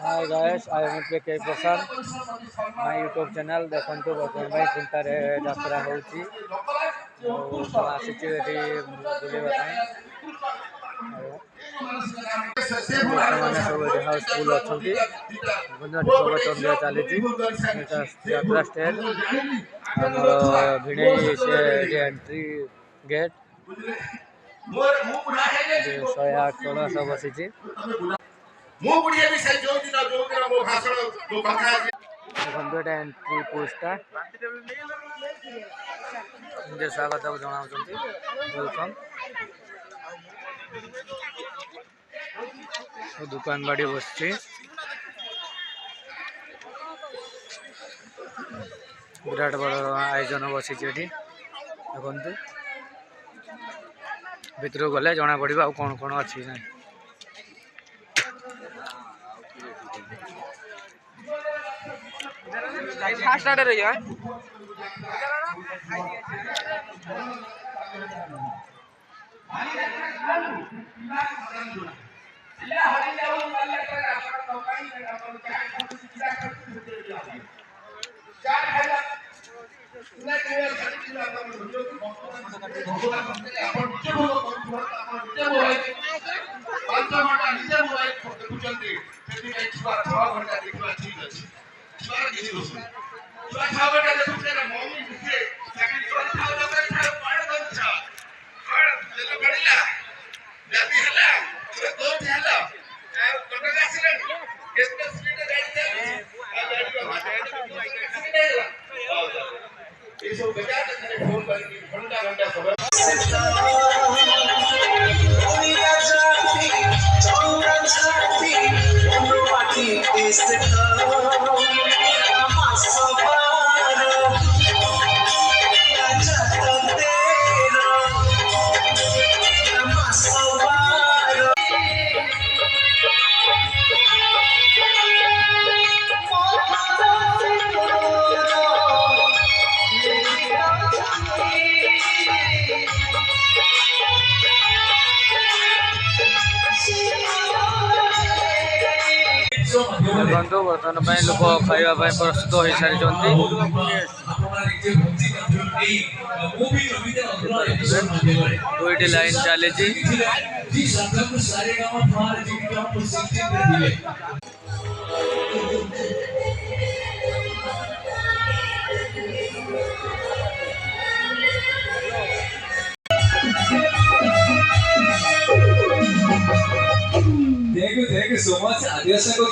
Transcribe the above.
Hi guys, I am के प्रशांत my YouTube channel देखंतु बर्तमान भाई खुंटारे यात्रा होची आसीची एठी बुलेबा लोकमाने सब एठी हाउसफुल अछंती प्रवचन दिया चलीची यात्रा स्टेज हमर भिणे से एंट्री गेट 108 तल सब बसीची मो बुढ़िया भी से जो दिन मो भाषण जो कथा बंदुटा एंट्री पोस्टा मुझे स्वागत जनाउछंती वेलकम दुकान बाड़ी बसची विराट बड़ आयोजन बसीची एठी देखंतु भितर गले जना पड़िबा आ कोन कोन अछि नै फास्ट आडे रही है बंधु बर्तमान लोक खाइबा प्रस्तुत हो सारी दुईटी लाइन चली Thank you so much. Adios.